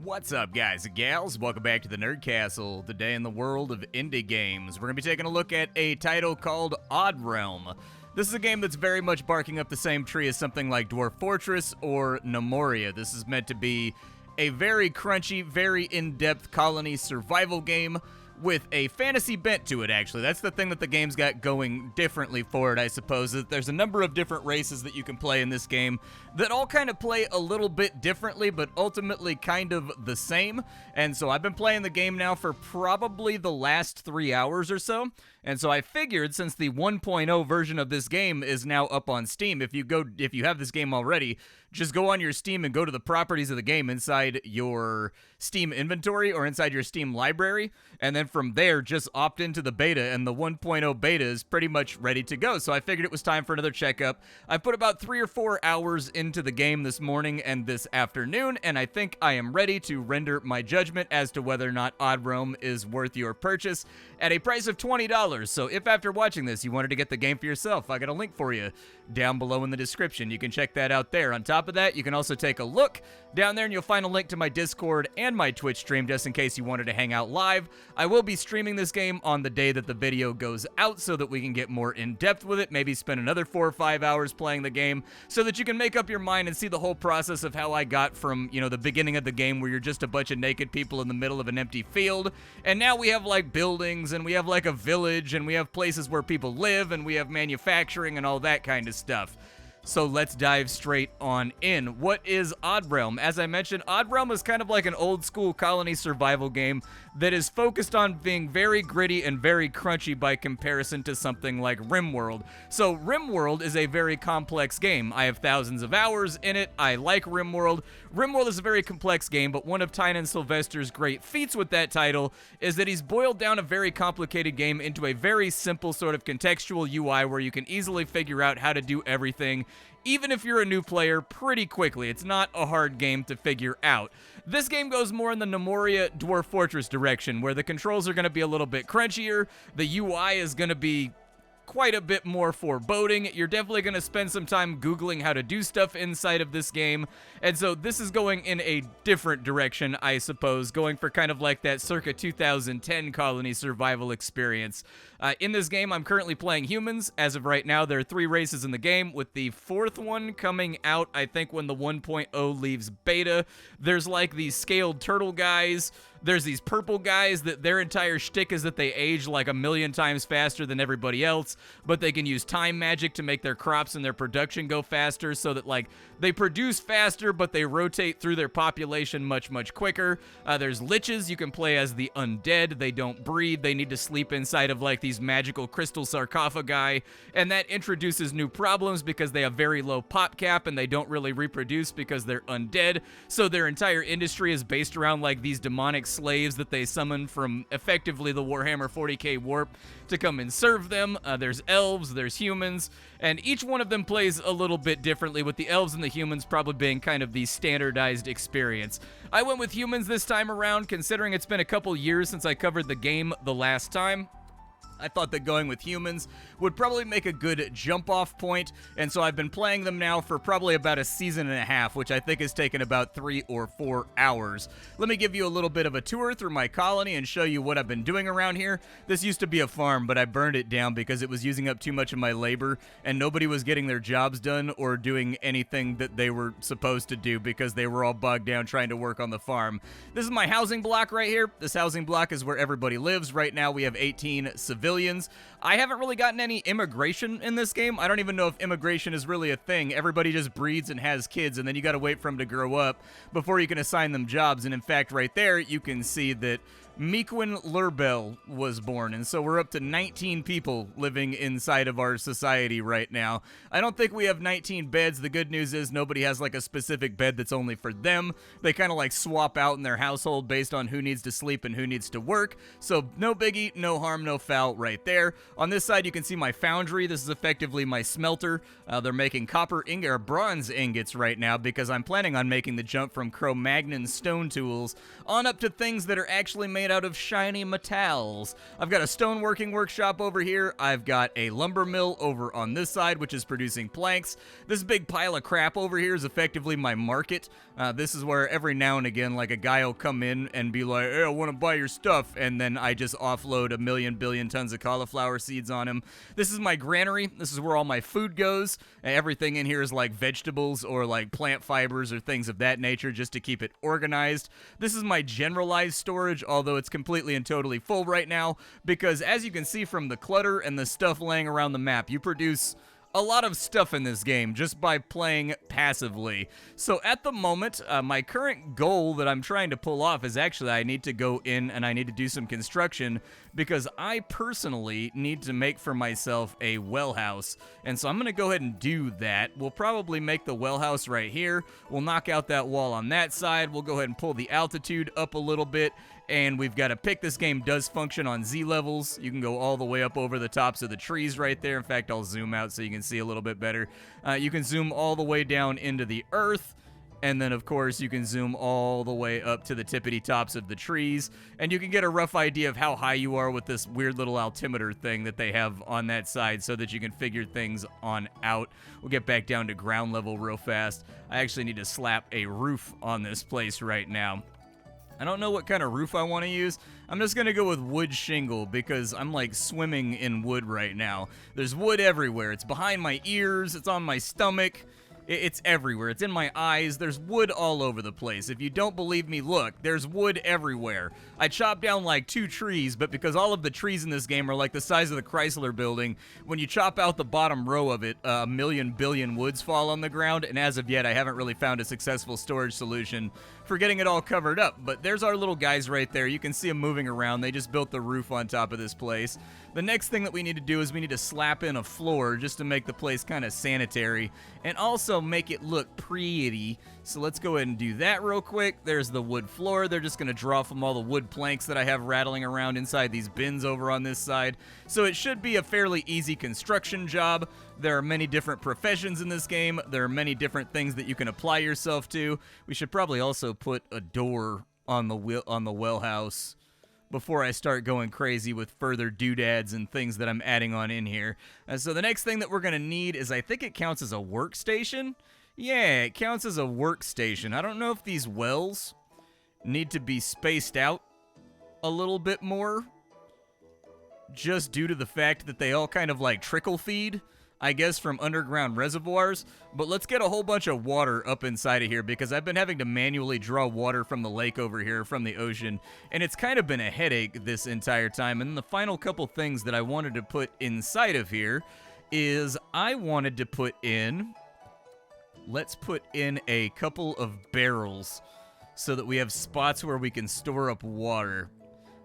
What's up, guys and gals? Welcome back to the Nerd Castle, the day in the world of indie games. We're going to be taking a look at a title called Odd Realm. This is a game that's very much barking up the same tree as something like Dwarf Fortress or Nemoria. This is meant to be a very crunchy, very in-depth colony survival game with a fantasy bent to it, actually. That's the thing that the game's got going differently for it, I suppose. There's a number of different races that you can play in this game that all kind of play a little bit differently, but ultimately kind of the same. And so I've been playing the game now for probably the last 3 hours or so. And so I figured, since the 1.0 version of this game is now up on Steam, if you have this game already, just go on your Steam and go to the properties of the game inside your Steam inventory or inside your Steam library, and then from there, just opt into the beta, and the 1.0 beta is pretty much ready to go. So I figured it was time for another checkup. I put about 3 or 4 hours into the game this morning and this afternoon, and I think I am ready to render my judgment as to whether or not Odd Realm is worth your purchase at a price of $20. So if after watching this you wanted to get the game for yourself, I got a link for you down below in the description. You can check that out there. On top of that, you can also take a look down there and you'll find a link to my Discord and my Twitch stream just in case you wanted to hang out live. I will be streaming this game on the day that the video goes out so that we can get more in depth with it, maybe spend another 4 or 5 hours playing the game so that you can make up your mind and see the whole process of how I got from, the beginning of the game where you're just a bunch of naked people in the middle of an empty field, and now we have like buildings and we have like a village and we have places where people live and we have manufacturing and all that kind of stuff. So let's dive straight on in. What is Odd Realm? As I mentioned, Odd Realm is kind of like an old school colony survival game that is focused on being very gritty and very crunchy by comparison to something like RimWorld. So RimWorld is a very complex game. I have thousands of hours in it. I like RimWorld. RimWorld is a very complex game, but one of Tynan Sylvester's great feats with that title is that he's boiled down a very complicated game into a very simple sort of contextual UI where you can easily figure out how to do everything, even if you're a new player, pretty quickly. It's not a hard game to figure out. This game goes more in the Nemoria Dwarf Fortress direction, where the controls are going to be a little bit crunchier, the UI is going to be quite a bit more foreboding. You're definitely going to spend some time Googling how to do stuff inside of this game, and so this is going in a different direction, I suppose, going for kind of like that circa 2010 colony survival experience. In this game, I'm currently playing humans. As of right now, there are 3 races in the game, with the 4th one coming out, I think, when the 1.0 leaves beta. There's like these scaled turtle guys. There's these purple guys that their entire shtick is that they age like 1,000,000 times faster than everybody else, but they can use time magic to make their crops and their production go faster so that, like, they produce faster, but they rotate through their population much, much quicker. There's liches. You can play as the undead. They don't breed. They need to sleep inside of, like, these magical crystal sarcophagi, and that introduces new problems because they have very low pop cap and they don't really reproduce because they're undead, so their entire industry is based around, like, these demonic slaves that they summon from effectively the Warhammer 40k warp to come and serve them. There's elves, there's humans, and each one of them plays a little bit differently, with the elves and the humans probably being kind of the standardized experience. I went with humans this time around, considering it's been a couple years since I covered the game the last time. I thought that going with humans would probably make a good jump-off point, and so I've been playing them now for probably about a season and a half, which I think has taken about 3 or 4 hours. Let me give you a little bit of a tour through my colony and show you what I've been doing around here. This used to be a farm, but I burned it down because it was using up too much of my labor, and nobody was getting their jobs done or doing anything that they were supposed to do because they were all bogged down trying to work on the farm. This is my housing block right here. This housing block is where everybody lives. Right now we have 18 civilians. I haven't really gotten any immigration in this game. I don't even know if immigration is really a thing. Everybody just breeds and has kids, and then you gotta wait for them to grow up before you can assign them jobs. And in fact, right there, you can see that Mequin Lurbel was born, and so we're up to 19 people living inside of our society right now. I don't think we have 19 beds. The good news is nobody has like a specific bed that's only for them. They kind of like swap out in their household based on who needs to sleep and who needs to work. So no biggie, no harm, no foul right there. On this side, you can see my foundry. This is effectively my smelter. They're making copper ingot or bronze ingots right now because I'm planning on making the jump from Cro-Magnon stone tools on up to things that are actually made made out of shiny metals. I've got a stoneworking workshop over here. I've got a lumber mill over on this side, which is producing planks. This big pile of crap over here is effectively my market. This is where every now and again, like, a guy will come in and be like, hey, I want to buy your stuff, and then I just offload a million billion tons of cauliflower seeds on him. This is my granary. This is where all my food goes. Everything in here is like vegetables or like plant fibers or things of that nature, just to keep it organized. This is my generalized storage, although it's completely and totally full right now, because as you can see from the clutter and the stuff laying around the map, you produce a lot of stuff in this game just by playing passively. So at the moment, my current goal that I'm trying to pull off is actually I need to go in and I need to do some construction, because I personally need to make for myself a well house. And so I'm going to go ahead and do that. We'll probably make the well house right here. We'll knock out that wall on that side. We'll go ahead and pull the altitude up a little bit. And we've got a pick. This game does function on Z levels. You can go all the way up over the tops of the trees right there. In fact, I'll zoom out so you can see a little bit better. You can zoom all the way down into the earth. And then, of course, you can zoom all the way up to the tippity tops of the trees. And you can get a rough idea of how high you are with this weird little altimeter thing that they have on that side so that you can figure things on out. We'll get back down to ground level real fast. I actually need to slap a roof on this place right now. I don't know what kind of roof I want to use. I'm just going to go with wood shingle because I'm like swimming in wood right now. There's wood everywhere. It's behind my ears. It's on my stomach. It's everywhere. It's in my eyes. There's wood all over the place. If you don't believe me, look. There's wood everywhere. I chopped down like 2 trees, but because all of the trees in this game are like the size of the Chrysler building, when you chop out the bottom row of it, a million billion woods fall on the ground, and as of yet, I haven't really found a successful storage solution for getting it all covered up. But there's our little guys right there. You can see them moving around. They just built the roof on top of this place. The next thing that we need to do is we need to slap in a floor just to make the place kind of sanitary and also make it look pretty. So let's go ahead and do that real quick. There's the wood floor. They're just going to draw from all the wood planks that I have rattling around inside these bins over on this side. So it should be a fairly easy construction job. There are many different professions in this game. There are many different things that you can apply yourself to. We should probably also put a door on the well house before I start going crazy with further doodads and things that I'm adding on in here. So the next thing that we're going to need is, I think it counts as a workstation. Yeah, it counts as a workstation. I don't know if these wells need to be spaced out a little bit more, just due to the fact that they all kind of like trickle feed, I guess, from underground reservoirs. But let's get a whole bunch of water up inside of here, because I've been having to manually draw water from the lake over here, from the ocean, and it's kind of been a headache this entire time. And the final couple things that I wanted to put inside of here is I wanted to put in, let's put in a couple of barrels so that we have spots where we can store up water.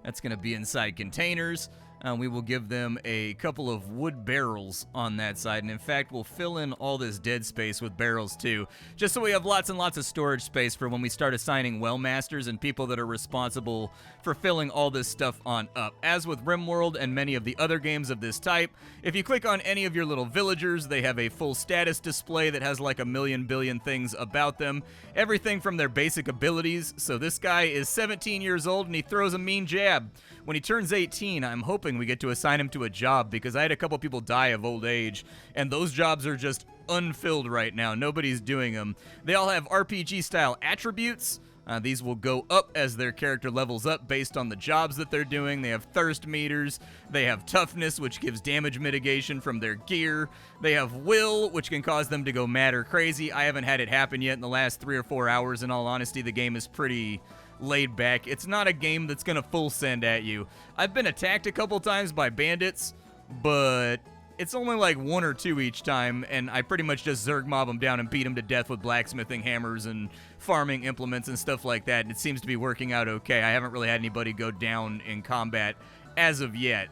That's going to be inside containers. We will give them a couple of wood barrels on that side. And in fact, we'll fill in all this dead space with barrels too, just so we have lots and lots of storage space for when we start assigning well masters and people that are responsible for filling all this stuff on up. As with RimWorld and many of the other games of this type, if you click on any of your little villagers, they have a full status display that has like a million billion things about them. Everything from their basic abilities. So this guy is 17 years old and he throws a mean jab. When he turns 18, I'm hoping we get to assign him to a job, because I had a couple people die of old age, and those jobs are just unfilled right now. Nobody's doing them. They all have RPG-style attributes. These will go up as their character levels up based on the jobs that they're doing. They have thirst meters. They have toughness, which gives damage mitigation from their gear. They have will, which can cause them to go mad or crazy. I haven't had it happen yet in the last 3 or 4 hours. In all honesty, the game is pretty laid back. It's not a game that's gonna full send at you. I've been attacked a couple times by bandits, but it's only like 1 or 2 each time, and I pretty much just zerg mob them down and beat them to death with blacksmithing hammers and farming implements and stuff like that, and it seems to be working out okay. I haven't really had anybody go down in combat as of yet.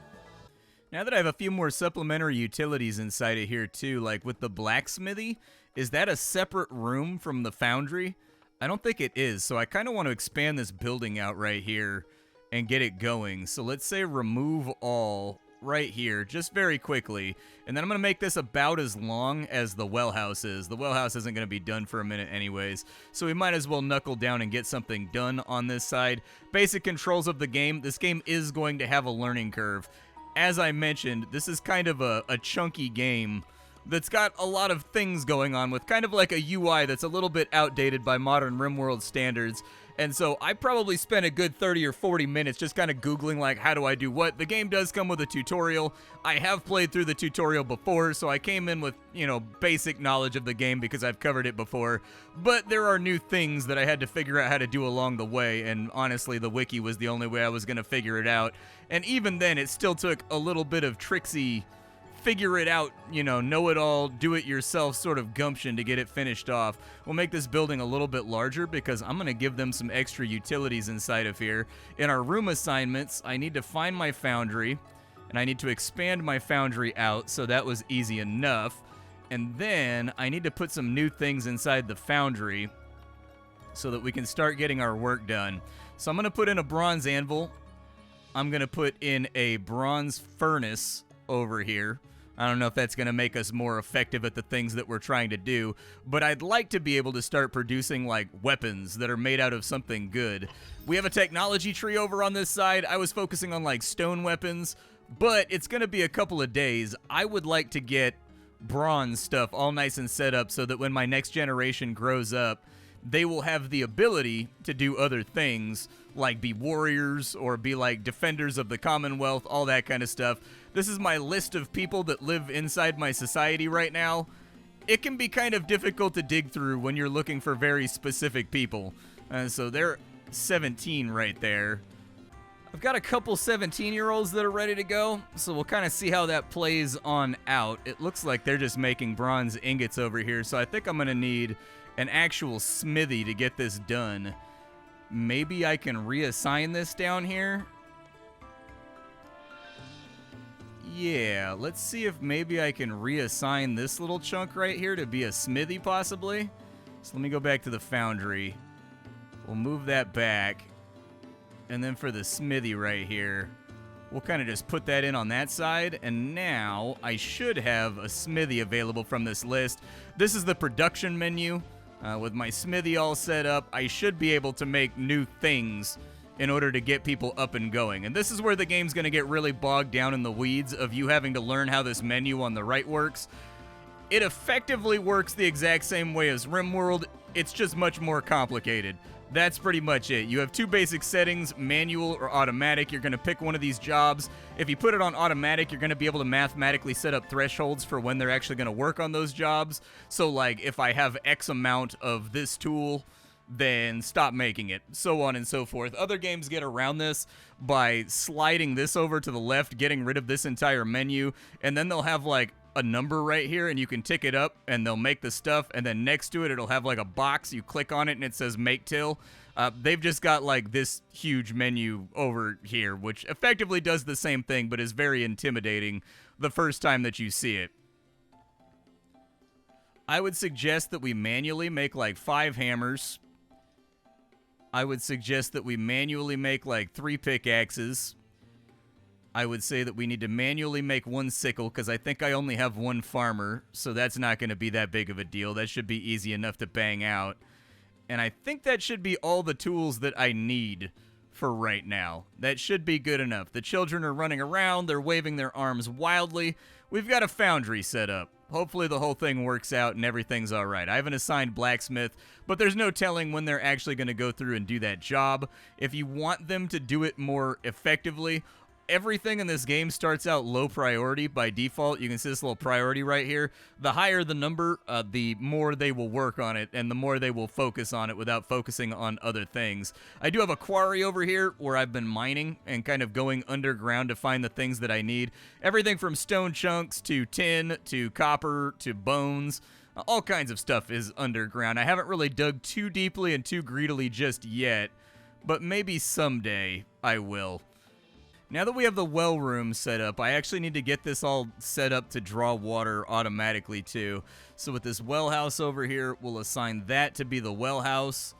Now that I have a few more supplementary utilities inside of here too, like with the blacksmithy, is that a separate room from the foundry? I don't think it is, so I kind of want to expand this building out right here and get it going. So let's say remove all right here, just very quickly. And then I'm going to make this about as long as the wellhouse is. The wellhouse isn't going to be done for a minute anyways, so we might as well knuckle down and get something done on this side. Basic controls of the game. This game is going to have a learning curve. As I mentioned, this is kind of a chunky game that's got a lot of things going on with kind of like a UI that's a little bit outdated by modern RimWorld standards. And so I probably spent a good 30 or 40 minutes just kind of Googling, like, how do I do what? The game does come with a tutorial. I have played through the tutorial before, so I came in with, you know, basic knowledge of the game because I've covered it before. But there are new things that I had to figure out how to do along the way, and honestly, the wiki was the only way I was going to figure it out. And even then, it still took a little bit of tricksy figure it out, you know it all, do it yourself sort of gumption to get it finished off. We'll make this building a little bit larger because I'm going to give them some extra utilities inside of here. In our room assignments, I need to find my foundry, and I need to expand my foundry out, so that was easy enough. And then I need to put some new things inside the foundry so that we can start getting our work done. So I'm going to put in a bronze anvil. I'm going to put in a bronze furnace over here. I don't know if that's going to make us more effective at the things that we're trying to do, but I'd like to be able to start producing, like, weapons that are made out of something good. We have a technology tree over on this side. I was focusing on, like, stone weapons, but it's going to be a couple of days. I would like to get bronze stuff all nice and set up so that when my next generation grows up, they will have the ability to do other things, like be warriors or be like defenders of the Commonwealth, all that kind of stuff. This is my list of people that live inside my society right now. It can be kind of difficult to dig through when you're looking for very specific people. So they're 17 right there. I've got a couple 17-year-olds that are ready to go, so we'll kind of see how that plays on out. It looks like they're just making bronze ingots over here, so I think I'm going to need an actual smithy to get this done. Maybe I can reassign this down here. Yeah, let's see if maybe I can reassign this little chunk right here to be a smithy possibly. So let me go back to the foundry. We'll move that back. And then for the smithy right here, we'll kind of just put that in on that side. And now I should have a smithy available from this list. This is the production menu. With my smithy all set up, I should be able to make new things in order to get people up and going. And this is where the game's going to get really bogged down in the weeds of you having to learn how this menu on the right works. It effectively works the exact same way as RimWorld. It's just much more complicated. That's pretty much it. You have two basic settings, manual or automatic. You're going to pick one of these jobs. If you put it on automatic, you're going to be able to mathematically set up thresholds for when they're actually going to work on those jobs. So, like, if I have X amount of this tool, then stop making it, so on and so forth. Other games get around this by sliding this over to the left, getting rid of this entire menu, and then they'll have, like, a number right here, and you can tick it up, and they'll make the stuff, and then next to it, it'll have like a box. You click on it, and it says Make Till. They've just got like this huge menu over here, which effectively does the same thing, but is very intimidating the first time that you see it. I would suggest that we manually make like 5 hammers. I would suggest that we manually make like 3 pickaxes. I would say that we need to manually make 1 sickle because I think I only have 1 farmer, so that's not going to be that big of a deal. That should be easy enough to bang out. And I think that should be all the tools that I need for right now. That should be good enough. The children are running around. They're waving their arms wildly. We've got a foundry set up. Hopefully the whole thing works out and everything's all right. I haven't assigned blacksmith, but there's no telling when they're actually going to go through and do that job. If you want them to do it more effectively, everything in this game starts out low priority by default. You can see this little priority right here. The higher the number, the more they will work on it, and the more they will focus on it without focusing on other things. I do have a quarry over here where I've been mining and kind of going underground to find the things that I need. Everything from stone chunks to tin to copper to bones. All kinds of stuff is underground. I haven't really dug too deeply and too greedily just yet, but maybe someday I will. Now that we have the well room set up, I actually need to get this all set up to draw water automatically too. So with this well house over here, we'll assign that to be the well house.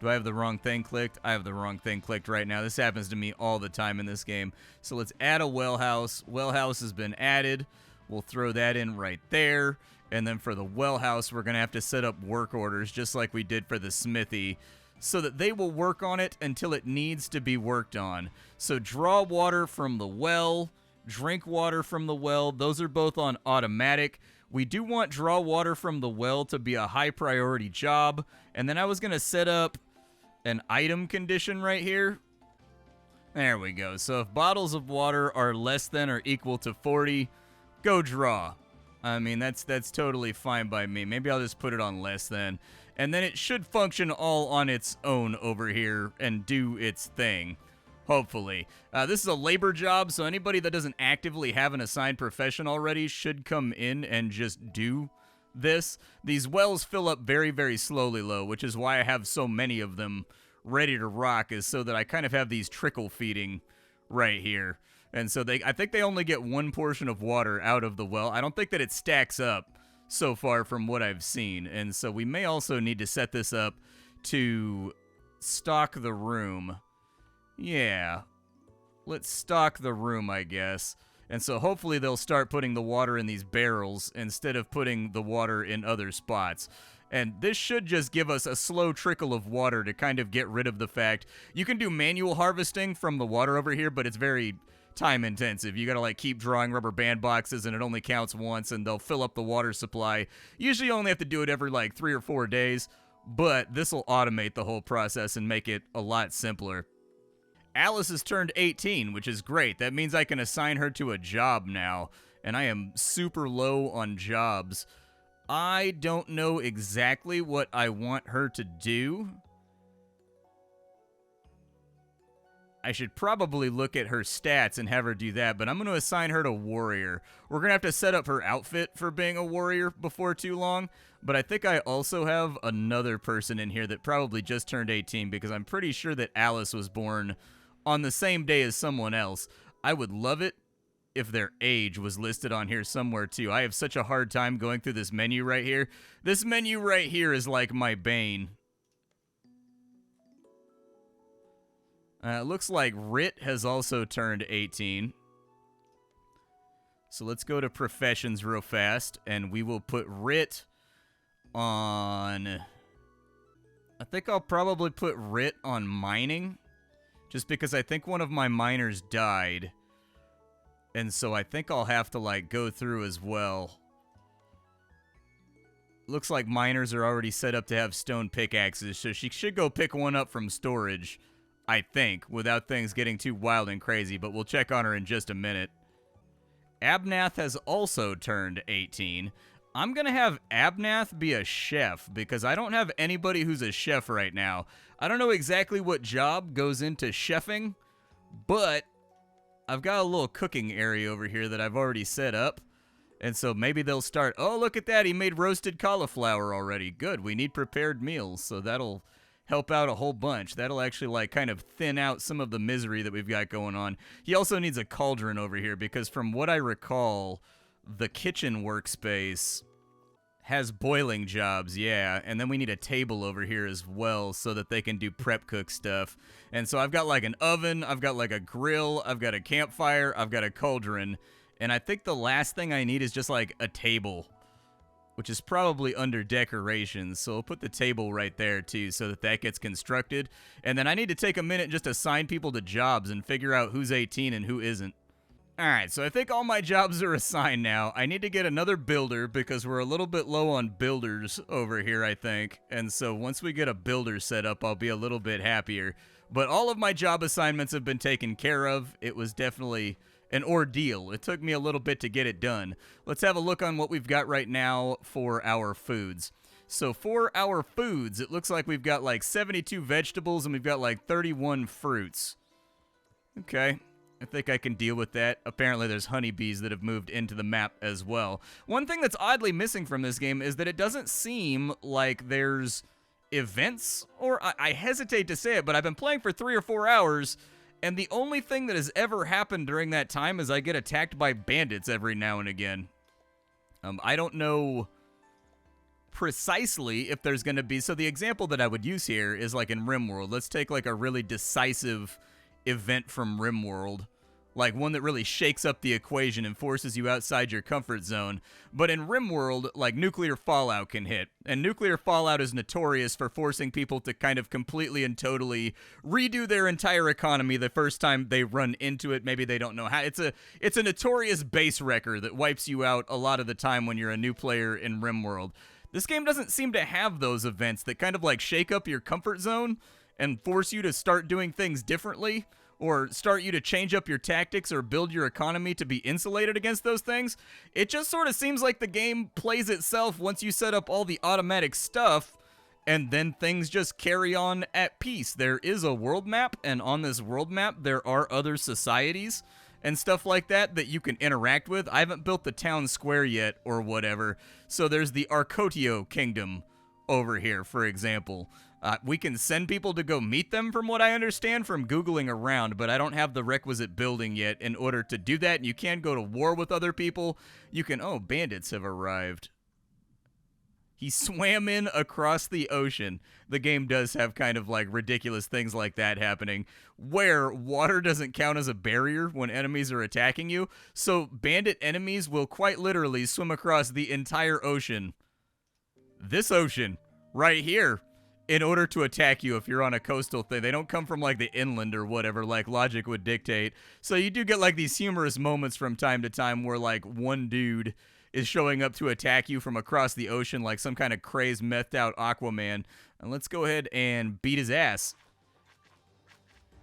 Do I have the wrong thing clicked? I have the wrong thing clicked right now. This happens to me all the time in this game. So let's add a wellhouse. Wellhouse has been added. We'll throw that in right there. And then for the wellhouse, we're going to have to set up work orders just like we did for the smithy so that they will work on it until it needs to be worked on. So draw water from the well, drink water from the well. Those are both on automatic. We do want draw water from the well to be a high priority job. And then I was going to set up an item condition right here. There we go. So if bottles of water are less than or equal to 40, go draw. I mean, that's totally fine by me. Maybe I'll just put it on less than. And then it should function all on its own over here and do its thing. Hopefully. This is a labor job, so anybody that doesn't actively have an assigned profession already should come in and just do this. These wells fill up very, very slowly, though, which is why I have so many of them ready to rock, is so that I kind of have these trickle feeding right here. And so I think they only get one portion of water out of the well. I don't think that it stacks up so far from what I've seen. And so we may also need to set this up to stock the room. Yeah, let's stock the room, I guess. And so hopefully they'll start putting the water in these barrels instead of putting the water in other spots. And this should just give us a slow trickle of water to kind of get rid of the fact. You can do manual harvesting from the water over here, but it's very time intensive. You gotta like keep drawing rubber band boxes and it only counts once and they'll fill up the water supply. Usually you only have to do it every like 3 or 4 days, but this will automate the whole process and make it a lot simpler. Alice has turned 18, which is great. That means I can assign her to a job now, and I am super low on jobs. I don't know exactly what I want her to do. I should probably look at her stats and have her do that, but I'm going to assign her to warrior. We're going to have to set up her outfit for being a warrior before too long, but I think I also have another person in here that probably just turned 18 because I'm pretty sure that Alice was born on the same day as someone else. I would love it if their age was listed on here somewhere too. I have such a hard time going through this menu right here. This menu right here is like my bane. It looks like Rit has also turned 18. So let's go to professions real fast, and we will put Rit on... I think I'll probably put Rit on mining, just because I think one of my miners died. And so I think I'll have to, like, go through as well. Looks like miners are already set up to have stone pickaxes, so she should go pick one up from storage, I think, without things getting too wild and crazy, but we'll check on her in just a minute. Abnath has also turned 18. I'm going to have Abnath be a chef, because I don't have anybody who's a chef right now. I don't know exactly what job goes into chefing, but I've got a little cooking area over here that I've already set up. And so maybe they'll start, oh, look at that, he made roasted cauliflower already. Good, we need prepared meals, so that'll help out a whole bunch. That'll actually, like, kind of thin out some of the misery that we've got going on. He also needs a cauldron over here, because from what I recall, the kitchen workspace has boiling jobs, yeah, and then we need a table over here as well so that they can do prep cook stuff. And so I've got like an oven, I've got like a grill, I've got a campfire, I've got a cauldron, and I think the last thing I need is just like a table, which is probably under decorations, so I'll put the table right there too so that that gets constructed. And then I need to take a minute and just assign people to jobs and figure out who's 18 and who isn't. Alright, so I think all my jobs are assigned now. I need to get another builder because we're a little bit low on builders over here, I think. And so once we get a builder set up, I'll be a little bit happier. But all of my job assignments have been taken care of. It was definitely an ordeal. It took me a little bit to get it done. Let's have a look on what we've got right now for our foods. So for our foods, it looks like we've got like 72 vegetables and we've got like 31 fruits. Okay. I think I can deal with that. Apparently there's honeybees that have moved into the map as well. One thing that's oddly missing from this game is that it doesn't seem like there's events, or I hesitate to say it, but I've been playing for 3 or 4 hours, and the only thing that has ever happened during that time is I get attacked by bandits every now and again. I don't know precisely if there's going to be, so the example that I would use here is like in RimWorld. Let's take like a really decisive event from RimWorld, like one that really shakes up the equation and forces you outside your comfort zone. But in RimWorld, like nuclear fallout can hit, and nuclear fallout is notorious for forcing people to kind of completely and totally redo their entire economy the first time they run into it. Maybe they don't know how. It's a notorious base wrecker that wipes you out a lot of the time when you're a new player in RimWorld. This game doesn't seem to have those events that kind of like shake up your comfort zone and force you to start doing things differently, or start you to change up your tactics or build your economy to be insulated against those things. It just sort of seems like the game plays itself once you set up all the automatic stuff, and then things just carry on at peace. There is a world map, and on this world map, there are other societies and stuff like that that you can interact with. I haven't built the town square yet or whatever, so there's the Arcotio Kingdom over here, for example. We can send people to go meet them, from what I understand from Googling around, but I don't have the requisite building yet in order to do that. And you can go to war with other people. You can, oh, bandits have arrived. He swam in across the ocean. The game does have kind of like ridiculous things like that happening, where water doesn't count as a barrier when enemies are attacking you. So bandit enemies will quite literally swim across the entire ocean. This ocean right here, in order to attack you if you're on a coastal thing. They don't come from like the inland or whatever, like logic would dictate. So you do get like these humorous moments from time to time where like one dude is showing up to attack you from across the ocean like some kind of crazed, methed out Aquaman. And let's go ahead and beat his ass.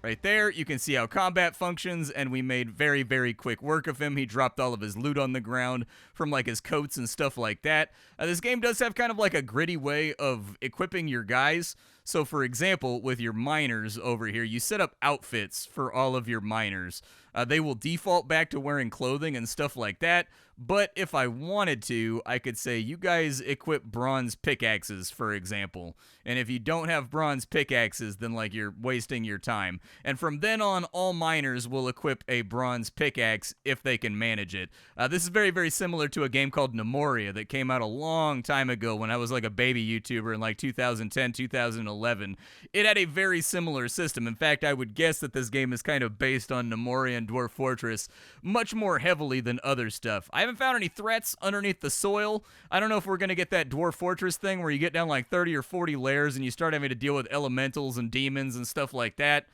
Right there, you can see how combat functions, and we made very, very quick work of him. He dropped all of his loot on the ground from like his coats and stuff like that. This game does have kind of like a gritty way of equipping your guys. So for example, with your miners over here, you set up outfits for all of your miners. They will default back to wearing clothing and stuff like that. But if I wanted to, I could say you guys equip bronze pickaxes, for example. And if you don't have bronze pickaxes, then like you're wasting your time. And from then on, all miners will equip a bronze pickaxe if they can manage it. This is very, very similar to a game called Nemoria that came out a long time ago when I was like a baby YouTuber in like 2010, 2011. It had a very similar system. In fact, I would guess that this game is kind of based on Nemoria and Dwarf Fortress much more heavily than other stuff. I haven't found any threats underneath the soil. I don't know if we're going to get that Dwarf Fortress thing where you get down like 30 or 40 layers and you start having to deal with elementals and demons and stuff like that.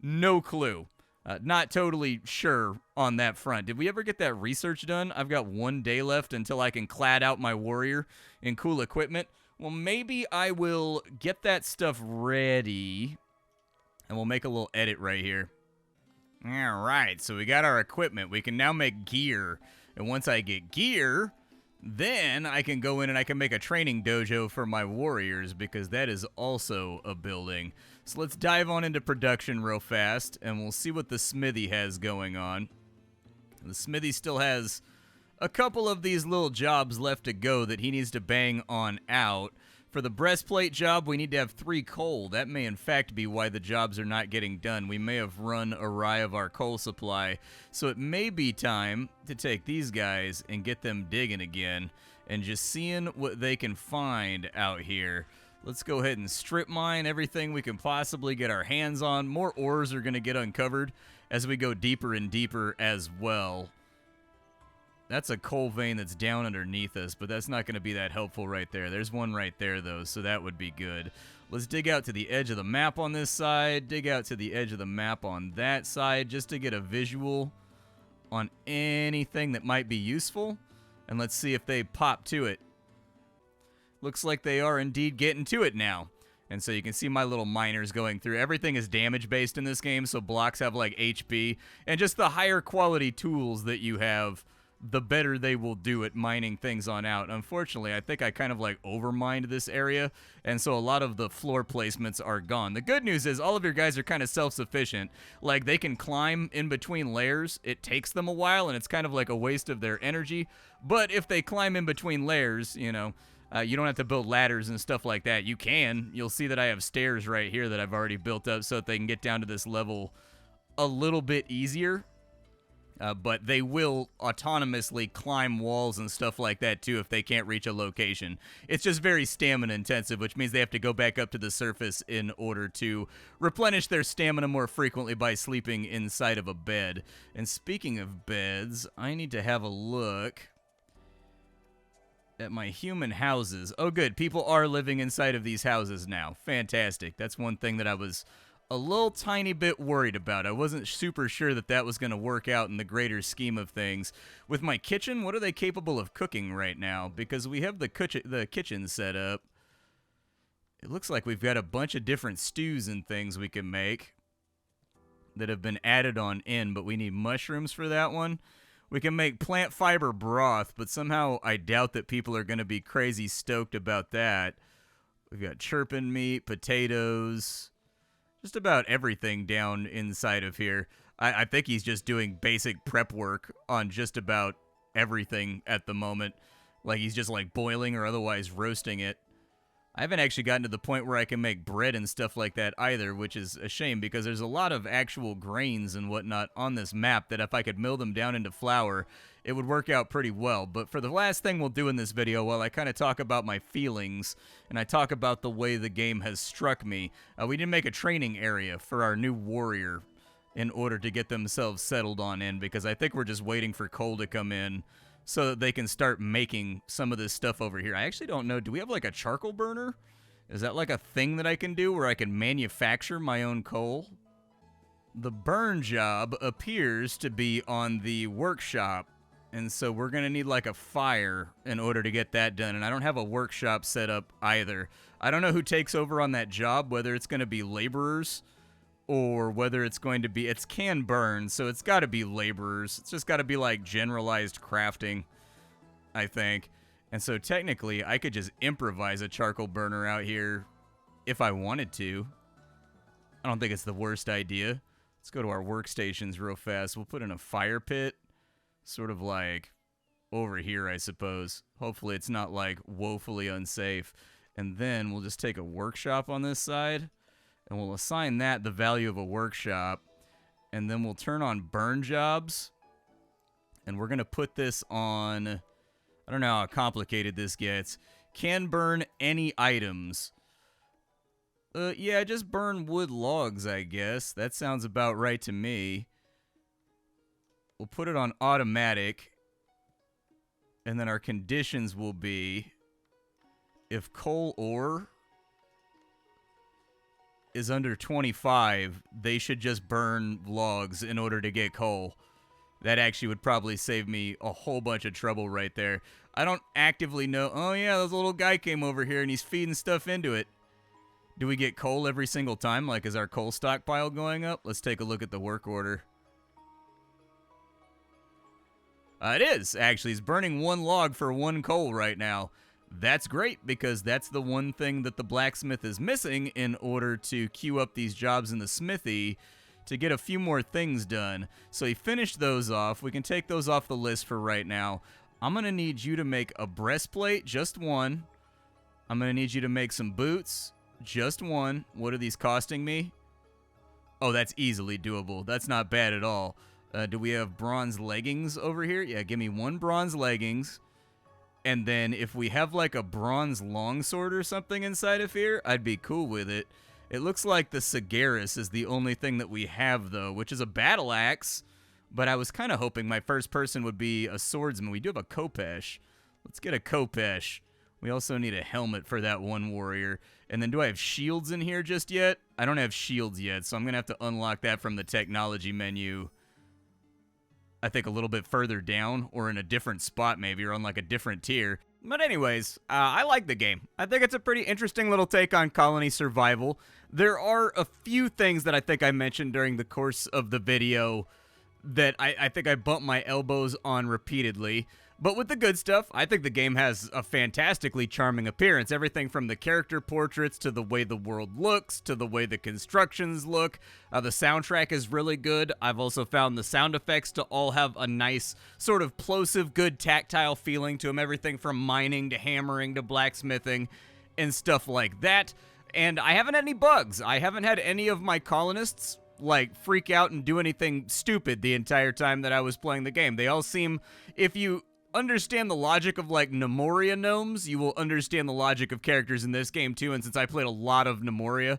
No clue. Not totally sure on that front. Did we ever get that research done? I've got 1 day left until I can clad out my warrior in cool equipment. Well, maybe I will get that stuff ready, and we'll make a little edit right here. All right, so we got our equipment. We can now make gear, and once I get gear, then I can go in and I can make a training dojo for my warriors, because that is also a building. So let's dive on into production real fast, and we'll see what the smithy has going on. The smithy still has a couple of these little jobs left to go that he needs to bang on out. For the breastplate job, we need to have 3 coal. That may in fact be why the jobs are not getting done. We may have run awry of our coal supply. So it may be time to take these guys and get them digging again and just seeing what they can find out here. Let's go ahead and strip mine everything we can possibly get our hands on. More ores are going to get uncovered as we go deeper and deeper as well. That's a coal vein that's down underneath us, but that's not going to be that helpful right there. There's one right there, though, so that would be good. Let's dig out to the edge of the map on this side, dig out to the edge of the map on that side, just to get a visual on anything that might be useful. And let's see if they pop to it. Looks like they are indeed getting to it now. And so you can see my little miners going through. Everything is damage-based in this game, so blocks have, like, HP. And just the higher quality tools that you have, the better they will do at mining things on out. Unfortunately, I think I kind of like overmined this area, and so a lot of the floor placements are gone. The good news is all of your guys are kind of self-sufficient. Like, they can climb in between layers. It takes them a while, and it's kind of like a waste of their energy. But if they climb in between layers, you know, you don't have to build ladders and stuff like that. You can. You'll see that I have stairs right here that I've already built up so that they can get down to this level a little bit easier. But they will autonomously climb walls and stuff like that too if they can't reach a location. It's just very stamina intensive, which means they have to go back up to the surface in order to replenish their stamina more frequently by sleeping inside of a bed. And speaking of beds, I need to have a look at my human houses. Oh good, people are living inside of these houses now. Fantastic. That's one thing that I was a little tiny bit worried about. I wasn't super sure that that was going to work out in the greater scheme of things. With my kitchen, what are they capable of cooking right now? Because we have the kitchen set up. It looks like we've got a bunch of different stews and things we can make that have been added on in, but we need mushrooms for that one. We can make plant fiber broth, but somehow I doubt that people are going to be crazy stoked about that. We've got chirping meat, potatoes, just about everything down inside of here. I think he's just doing basic prep work on just about everything at the moment. Like he's just like boiling or otherwise roasting it. I haven't actually gotten to the point where I can make bread and stuff like that either, which is a shame because there's a lot of actual grains and whatnot on this map that if I could mill them down into flour, it would work out pretty well. But for the last thing we'll do in this video, while I kind of talk about my feelings and I talk about the way the game has struck me, we need to make a training area for our new warrior in order to get themselves settled on in, because I think we're just waiting for coal to come in so that they can start making some of this stuff over here. I actually don't know. Do we have like a charcoal burner? Is that like a thing that I can do where I can manufacture my own coal? The burn job appears to be on the workshop, and so we're going to need like a fire in order to get that done, and I don't have a workshop set up either. I don't know who takes over on that job, whether it's going to be laborers or whether it's going to be, it's can burn, so it's got to be laborers. It's just got to be like generalized crafting, I think. And so technically, I could just improvise a charcoal burner out here if I wanted to. I don't think it's the worst idea. Let's go to our workstations real fast. We'll put in a fire pit, sort of like over here, I suppose. Hopefully it's not like woefully unsafe. And then we'll just take a workshop on this side, and we'll assign that the value of a workshop, and then we'll turn on burn jobs, and we're going to put this on, I don't know how complicated this gets, can burn any items. Yeah, just burn wood logs, I guess. That sounds about right to me. We'll put it on automatic, and then our conditions will be if coal ore is under 25, they should just burn logs in order to get coal. That actually would probably save me a whole bunch of trouble right there. I don't actively know. Oh yeah, this little guy came over here and he's feeding stuff into it. Do we get coal every single time? Like, is our coal stockpile going up? Let's take a look at the work order. It is, actually. He's burning one log for one coal right now. That's great, because that's the one thing that the blacksmith is missing in order to queue up these jobs in the smithy to get a few more things done. So he finished those off. We can take those off the list for right now. I'm going to need you to make a breastplate, just one. I'm going to need you to make some boots, just one. What are these costing me? Oh, that's easily doable. That's not bad at all. Do we have bronze leggings over here? Yeah, give me one bronze leggings. And then if we have like a bronze longsword or something inside of here, I'd be cool with it. It looks like the Sagaris is the only thing that we have, though, which is a battle axe. But I was kind of hoping my first person would be a swordsman. We do have a Kopesh. Let's get a Kopesh. We also need a helmet for that one warrior. And then do I have shields in here just yet? I don't have shields yet, so I'm going to have to unlock that from the technology menu. I think a little bit further down, or in a different spot maybe, or on like a different tier. But anyways, I like the game. I think it's a pretty interesting little take on colony survival. There are a few things that I think I mentioned during the course of the video that I think I bumped my elbows on repeatedly. But with the good stuff, I think the game has a fantastically charming appearance. Everything from the character portraits to the way the world looks to the way the constructions look. The soundtrack is really good. I've also found the sound effects to all have a nice sort of plosive, good tactile feeling to them. Everything from mining to hammering to blacksmithing and stuff like that. And I haven't had any bugs. I haven't had any of my colonists like freak out and do anything stupid the entire time that I was playing the game. They all seem, if you understand the logic of like Nemoria gnomes, you will understand the logic of characters in this game too. And since I played a lot of Nemoria,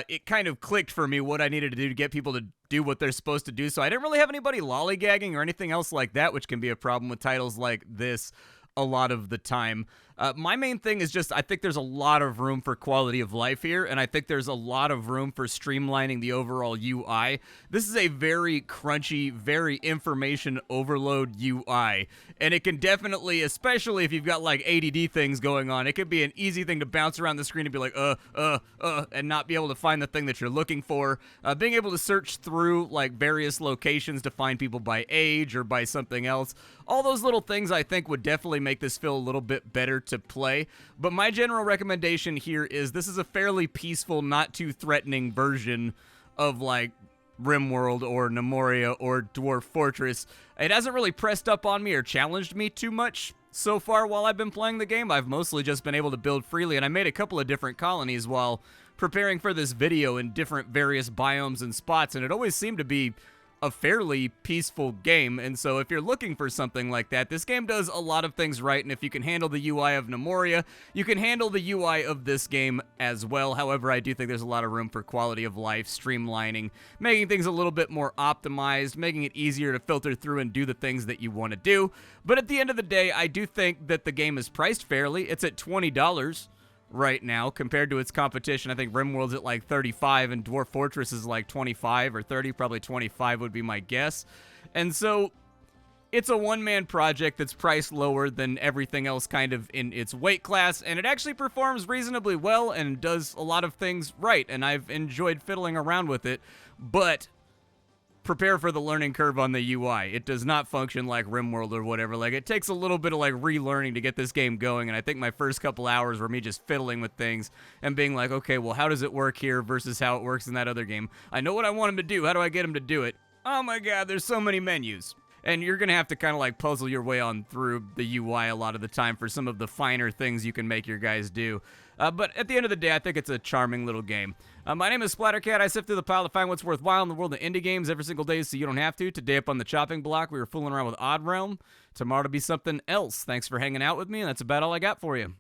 it kind of clicked for me what I needed to do to get people to do what they're supposed to do. So I didn't really have anybody lollygagging or anything else like that, which can be a problem with titles like this a lot of the time. My main thing is just I think there's a lot of room for quality of life here, and I think there's a lot of room for streamlining the overall UI. This is a very crunchy, very information overload UI, and it can definitely, especially if you've got like ADD things going on, it could be an easy thing to bounce around the screen and be like, and not be able to find the thing that you're looking for. Being able to search through like various locations to find people by age or by something else, all those little things I think would definitely make this feel a little bit better to play. But my general recommendation here is this is a fairly peaceful, not too threatening version of like RimWorld or Nemoria or Dwarf Fortress. It hasn't really pressed up on me or challenged me too much so far while I've been playing the game. I've mostly just been able to build freely, and I made a couple of different colonies while preparing for this video in different various biomes and spots, and it always seemed to be a fairly peaceful game. And so if you're looking for something like that, this game does a lot of things right, and if you can handle the UI of Nemoria, you can handle the UI of this game as well. However, I do think there's a lot of room for quality of life, streamlining, making things a little bit more optimized, making it easier to filter through and do the things that you want to do. But at the end of the day, I do think that the game is priced fairly. It's at $20 right now compared to its competition. I think RimWorld's at like 35 and Dwarf Fortress is like 25 or 30, probably 25 would be my guess. And so it's a one-man project that's priced lower than everything else kind of in its weight class, and it actually performs reasonably well and does a lot of things right, and I've enjoyed fiddling around with it, but prepare for the learning curve on the UI. It does not function like RimWorld or whatever. Like, it takes a little bit of like relearning to get this game going, and I think my first couple hours were me just fiddling with things and being like, okay, well, how does it work here versus how it works in that other game? I know what I want him to do. How do I get him to do it? Oh my god, there's so many menus. And you're going to have to kind of like puzzle your way on through the UI a lot of the time for some of the finer things you can make your guys do. But at the end of the day, I think it's a charming little game. My name is Splattercat. I sift through the pile to find what's worthwhile in the world of indie games every single day so you don't have to. Today up on the chopping block, we were fooling around with Odd Realm. Tomorrow to be something else. Thanks for hanging out with me, and that's about all I got for you.